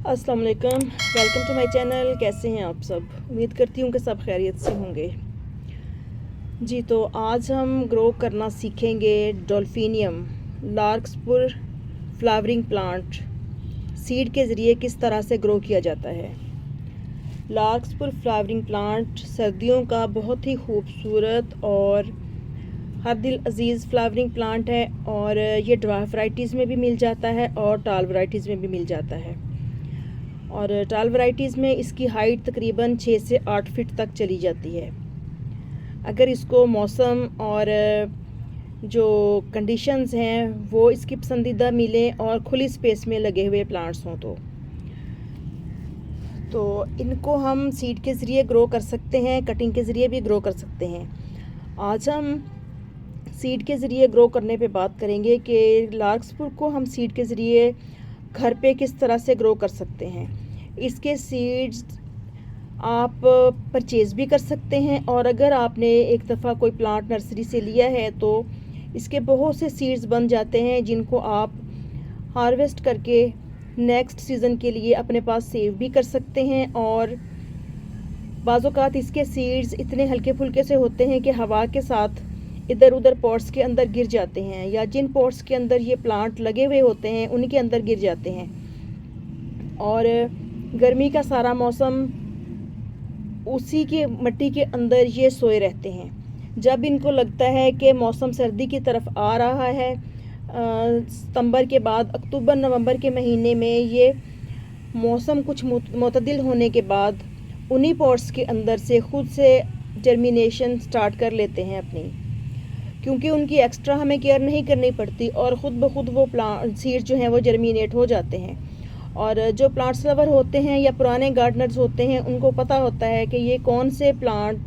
अस्सलाम वालेकुम, welcome to my channel. कैसे हैं आप सब? उम्मीद करती हूँ कि सब खैरियत से होंगे। जी, तो आज हम ग्रो करना सीखेंगे डॉल्फिनियम लार्कस्पुर फ्लावरिंग प्लांट। सीड के ज़रिए किस तरह से ग्रो किया जाता है। लार्कस्पुर फ्लावरिंग प्लांट सर्दियों का बहुत ही खूबसूरत और हर दिल अजीज़ फ्लावरिंग प्लांट है और ये ड्वार्फ वैराइटीज़ में भी मिल जाता है और टाल वैराइटीज़ में भी मिल जाता है। और टाल वैराइटीज़ में इसकी हाइट तकरीबन 6 से 8 फीट तक चली जाती है। अगर इसको मौसम और जो कंडीशंस हैं वो इसकी पसंदीदा मिलें और खुली स्पेस में लगे हुए प्लांट्स हों तो इनको हम सीड के ज़रिए ग्रो कर सकते हैं, कटिंग के ज़रिए भी ग्रो कर सकते हैं। आज हम सीड के ज़रिए ग्रो करने पे बात करेंगे कि लार्कस्पुर को हम सीड के ज़रिए घर पे किस तरह से ग्रो कर सकते हैं। इसके सीड्स आप परचेज़ भी कर सकते हैं और अगर आपने एक दफ़ा कोई प्लांट नर्सरी से लिया है तो इसके बहुत से सीड्स बन जाते हैं जिनको आप हार्वेस्ट करके नेक्स्ट सीज़न के लिए अपने पास सेव भी कर सकते हैं। और बाज़ औक़ात इसके सीड्स इतने हल्के फुल्के से होते हैं कि हवा के साथ इधर उधर पॉट्स के अंदर गिर जाते हैं या जिन पॉट्स के अंदर ये प्लांट लगे हुए होते हैं उनके अंदर गिर जाते हैं। और गर्मी का सारा मौसम उसी के मिट्टी के अंदर ये सोए रहते हैं। जब इनको लगता है कि मौसम सर्दी की तरफ आ रहा है, सितंबर के बाद अक्टूबर नवंबर के महीने में ये मौसम कुछ मुतदिल होने के बाद उन्हीं पॉट्स के अंदर से खुद से जर्मिनेशन स्टार्ट कर लेते हैं अपनी, क्योंकि उनकी एक्स्ट्रा हमें केयर नहीं करनी पड़ती और ख़ुद ब खुद वो प्लांट सीड्स जो हैं वो जर्मिनेट हो जाते हैं। और जो प्लांट्स लवर होते हैं या पुराने गार्डनर्स होते हैं उनको पता होता है कि ये कौन से प्लांट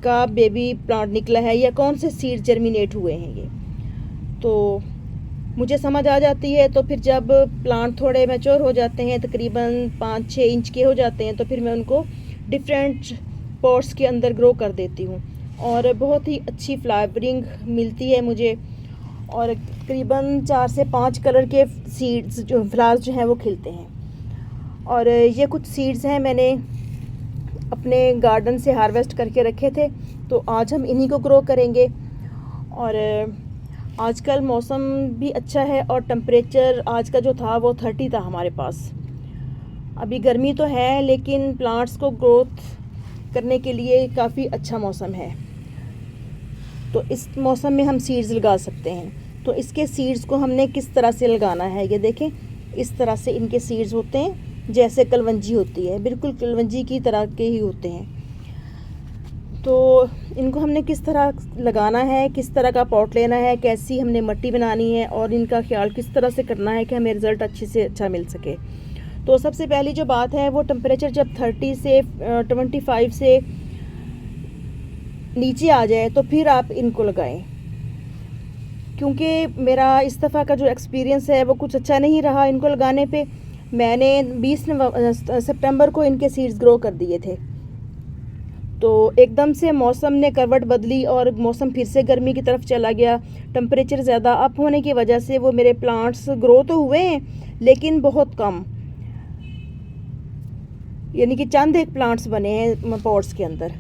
का बेबी प्लांट निकला है या कौन से सीड जर्मिनेट हुए हैं। ये तो मुझे समझ आ जाती है। तो फिर जब प्लांट थोड़े मैच्योर हो जाते हैं, तकरीबन 5-6 इंच के हो जाते हैं, तो फिर मैं उनको डिफरेंट पॉट्स के अंदर ग्रो कर देती हूँ और बहुत ही अच्छी फ्लावरिंग मिलती है मुझे। और तकरीबन 4 से 5 कलर के सीड्स जो फ्लावर्स जो हैं वो खिलते हैं। और ये कुछ सीड्स हैं मैंने अपने गार्डन से हार्वेस्ट करके रखे थे, तो आज हम इन्हीं को ग्रो करेंगे। और आजकल मौसम भी अच्छा है और टेम्परेचर आज का जो था वो 30 था हमारे पास। अभी गर्मी तो है लेकिन प्लांट्स को ग्रोथ करने के लिए काफ़ी अच्छा मौसम है। तो इस मौसम में हम सीड्स लगा सकते हैं। तो इसके सीड्स को हमने किस तरह से लगाना है, ये देखें। इस तरह से इनके सीड्स होते हैं जैसे कलवंजी होती है, बिल्कुल कलवंजी की तरह के ही होते हैं। तो इनको हमने किस तरह लगाना है, किस तरह का पॉट लेना है, कैसी हमने मिट्टी बनानी है और इनका ख्याल किस तरह से करना है कि हमें रिज़ल्ट अच्छे से अच्छा मिल सके। तो सबसे पहली जो बात है वो टेम्परेचर जब 30 से 25 से नीचे आ जाए तो फिर आप इनको लगाएं, क्योंकि मेरा इस दफ़ा का जो एक्सपीरियंस है वो कुछ अच्छा नहीं रहा इनको लगाने पे। मैंने 20 सितंबर को इनके सीड्स ग्रो कर दिए थे, तो एकदम से मौसम ने करवट बदली और मौसम फिर से गर्मी की तरफ चला गया। टेम्परेचर ज़्यादा अप होने की वजह से वो मेरे प्लांट्स ग्रो तो हुए हैं लेकिन बहुत कम, यानी कि चंद एक प्लांट्स बने हैं पॉट्स के अंदर।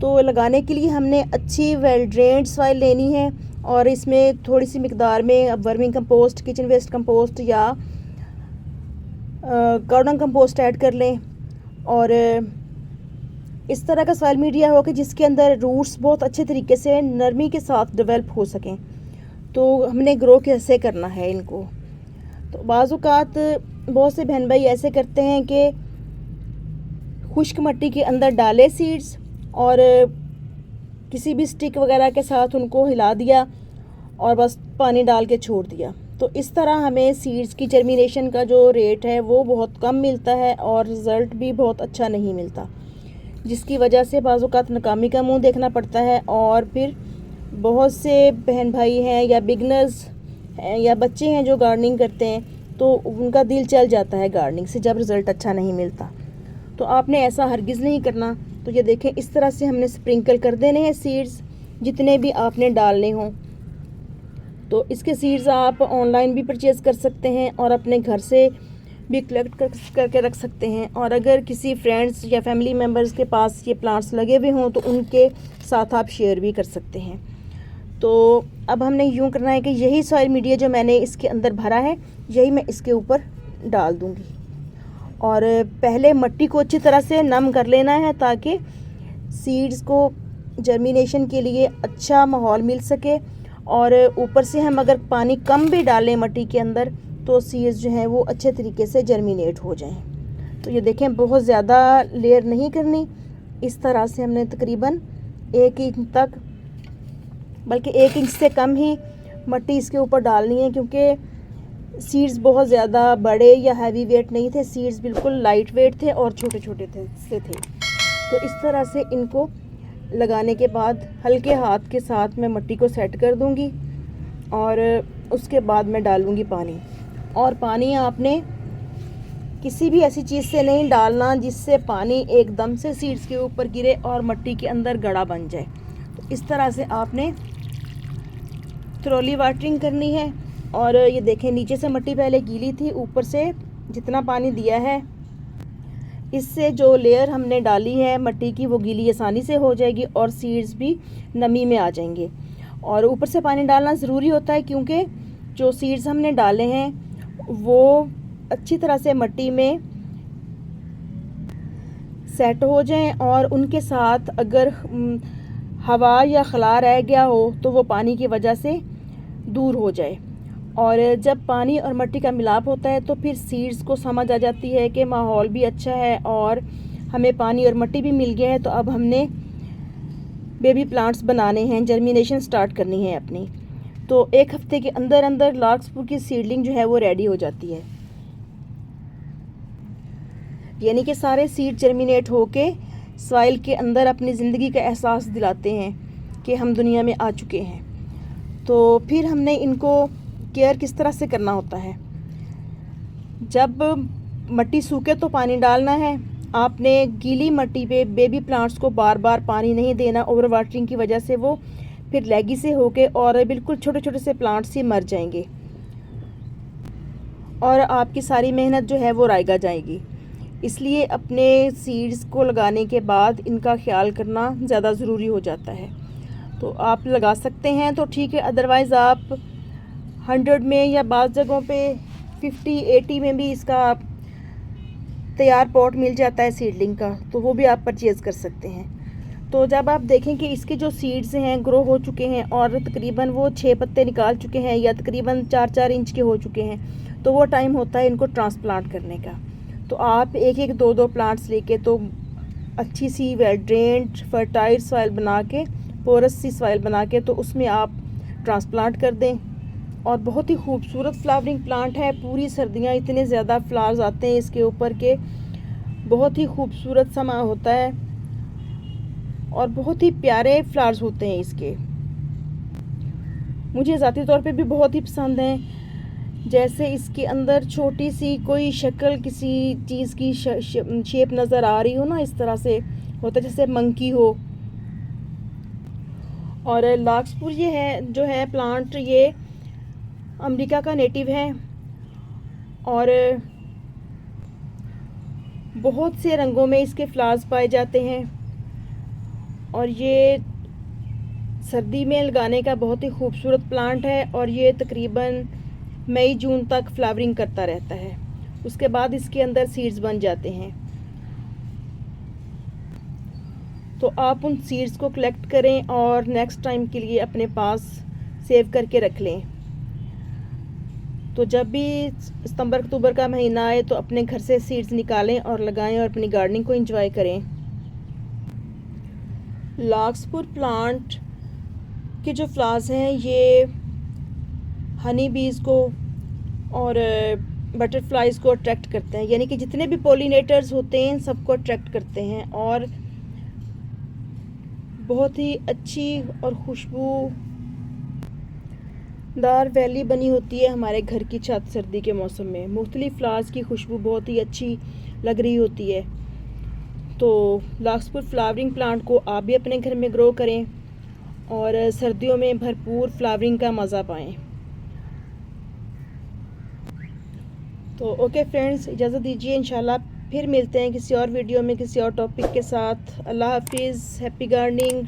तो लगाने के लिए हमने अच्छी वेल ड्रेन्ड सॉइल लेनी है और इसमें थोड़ी सी मिकदार में vermi compost, kitchen waste compost या गार्डन कंपोस्ट ऐड कर लें। और इस तरह का सॉइल मीडिया हो कि जिसके अंदर रूट्स बहुत अच्छे तरीके से नरमी के साथ डेवलप हो सकें। तो हमने ग्रो कैसे करना है इनको। तो बाज़ औक़ात बहुत से बहन भाई ऐसे करते हैं कि खुश्क मिट्टी के अंदर डाले सीड्स और किसी भी स्टिक वगैरह के साथ उनको हिला दिया और बस पानी डाल के छोड़ दिया। तो इस तरह हमें सीड्स की जर्मिनेशन का जो रेट है वो बहुत कम मिलता है और रिज़ल्ट भी बहुत अच्छा नहीं मिलता, जिसकी वजह से बाज़ औक़ात नाकामी का मुंह देखना पड़ता है। और फिर बहुत से बहन भाई हैं या बिगनर्स हैं या बच्चे हैं जो गार्डनिंग करते हैं, तो उनका दिल चल जाता है गार्डनिंग से जब रिज़ल्ट अच्छा नहीं मिलता। तो आपने ऐसा हरगिज़ नहीं करना। तो ये देखें, इस तरह से हमने स्प्रिंकल कर देने हैं सीड्स जितने भी आपने डालने हों। तो इसके सीड्स आप ऑनलाइन भी परचेज़ कर सकते हैं और अपने घर से भी कलेक्ट करके रख सकते हैं। और अगर किसी फ्रेंड्स या फैमिली मेम्बर्स के पास ये प्लांट्स लगे हुए हों तो उनके साथ आप शेयर भी कर सकते हैं। तो अब हमने यूँ करना है कि यही सॉइल मीडिया जो मैंने इसके अंदर भरा है यही मैं इसके ऊपर डाल दूँगी। और पहले मिट्टी को अच्छी तरह से नम कर लेना है ताकि सीड्स को जर्मिनेशन के लिए अच्छा माहौल मिल सके। और ऊपर से हम अगर पानी कम भी डालें मिट्टी के अंदर तो सीड्स जो हैं वो अच्छे तरीके से जर्मिनेट हो जाएं। तो ये देखें, बहुत ज़्यादा लेयर नहीं करनी, इस तरह से हमने तकरीबन 1 इंच तक, बल्कि 1 इंच से कम ही मिट्टी इसके ऊपर डालनी है, क्योंकि सीड्स बहुत ज़्यादा बड़े या हैवी वेट नहीं थे। सीड्स बिल्कुल लाइट वेट थे और छोटे छोटे थे। तो इस तरह से इनको लगाने के बाद हल्के हाथ के साथ मैं मिट्टी को सेट कर दूंगी और उसके बाद मैं डालूंगी पानी। और पानी आपने किसी भी ऐसी चीज़ से नहीं डालना जिससे पानी एकदम से सीड्स के ऊपर गिरे और मिट्टी के अंदर गड़ा बन जाए। तो इस तरह से आपने थ्रोली वाटरिंग करनी है। और ये देखें, नीचे से मिट्टी पहले गीली थी, ऊपर से जितना पानी दिया है इससे जो लेयर हमने डाली है मिट्टी की वो गीली आसानी से हो जाएगी और सीड्स भी नमी में आ जाएंगे। और ऊपर से पानी डालना ज़रूरी होता है क्योंकि जो सीड्स हमने डाले हैं वो अच्छी तरह से मिट्टी में सेट हो जाएं और उनके साथ अगर हवा या खला रह गया हो तो वो पानी की वजह से दूर हो जाए। और जब पानी और मिट्टी का मिलाप होता है तो फिर सीड्स को समझ आ जाती है कि माहौल भी अच्छा है और हमें पानी और मिट्टी भी मिल गया है। तो अब हमने बेबी प्लांट्स बनाने हैं, जर्मिनेशन स्टार्ट करनी है अपनी। तो 1 हफ्ते के अंदर अंदर लार्कस्पुर की सीडलिंग जो है वो रेडी हो जाती है, यानी कि सारे सीड जर्मिनेट होके सॉइल के अंदर अपनी ज़िंदगी का एहसास दिलाते हैं कि हम दुनिया में आ चुके हैं। तो फिर हमने इनको केयर किस तरह से करना होता है। जब मिट्टी सूखे तो पानी डालना है। आपने गीली मिट्टी पे बेबी प्लांट्स को बार बार पानी नहीं देना, ओवर वाटरिंग की वजह से वो फिर लैगी से होके और बिल्कुल छोटे छोटे से प्लांट्स ही मर जाएंगे और आपकी सारी मेहनत जो है वो रायगा जाएगी। इसलिए अपने सीड्स को लगाने के बाद इनका ख्याल करना ज़्यादा ज़रूरी हो जाता है। तो आप लगा सकते हैं तो ठीक है, अदरवाइज़ आप 100 में या बाज़ जगहों पे 50-80 में भी इसका तैयार पॉट मिल जाता है सीडलिंग का, तो वो भी आप परचेज़ कर सकते हैं। तो जब आप देखें कि इसके जो सीड्स हैं ग्रो हो चुके हैं और तकरीबन वो 6 पत्ते निकाल चुके हैं या तकरीबन 4-4 इंच के हो चुके हैं, तो वो टाइम होता है इनको ट्रांसप्लांट करने का। तो आप 1-1, 2-2 प्लांट्स लेके तो अच्छी सी वेल ड्रेन्ड फर्टाइल सॉइल बना के, पोरस सी सॉइल बना के तो उसमें आप ट्रांसप्लांट कर दें। और बहुत ही खूबसूरत फ्लावरिंग प्लांट है। पूरी सर्दियाँ इतने ज़्यादा फ्लावर्स आते हैं इसके ऊपर के, बहुत ही खूबसूरत समा होता है और बहुत ही प्यारे फ्लावर्स होते हैं इसके। मुझे ज़ाती तौर पे भी बहुत ही पसंद हैं। जैसे इसके अंदर छोटी सी कोई शक्ल किसी चीज़ की शेप नज़र आ रही हो ना, इस तरह से होता है जैसे मंकी हो। और लार्कस्पुर ये है जो है प्लांट, ये अमेरिका का नेटिव है और बहुत से रंगों में इसके फ्लावर्स पाए जाते हैं और ये सर्दी में लगाने का बहुत ही खूबसूरत प्लांट है। और ये तकरीबन मई जून तक फ्लावरिंग करता रहता है, उसके बाद इसके अंदर सीड्स बन जाते हैं। तो आप उन सीड्स को कलेक्ट करें और नेक्स्ट टाइम के लिए अपने पास सेव करके रख लें। तो जब भी सितंबर अक्टूबर का महीना आए तो अपने घर से सीड्स निकालें और लगाएं और अपनी गार्डनिंग को एंजॉय करें। लार्कस्पुर प्लांट के जो फ्लावर्स हैं ये हनी बीज को और बटरफ्लाइज को अट्रैक्ट करते हैं, यानी कि जितने भी पोलिनेटर्स होते हैं सबको अट्रैक्ट करते हैं। और बहुत ही अच्छी और खुशबूदार वैली बनी होती है हमारे घर की छत सर्दी के मौसम में। मुख्तलिफ फ्लावर्स की खुशबू बहुत ही अच्छी लग रही होती है। तो लार्कस्पुर फ्लावरिंग प्लांट को आप भी अपने घर में ग्रो करें और सर्दियों में भरपूर फ्लावरिंग का मज़ा पाएं। तो ओके फ्रेंड्स, इजाज़त दीजिए, इंशाल्लाह फिर मिलते हैं किसी और वीडियो में किसी और टॉपिक के साथ। अल्लाह हाफिज़, हैप्पी गार्डनिंग।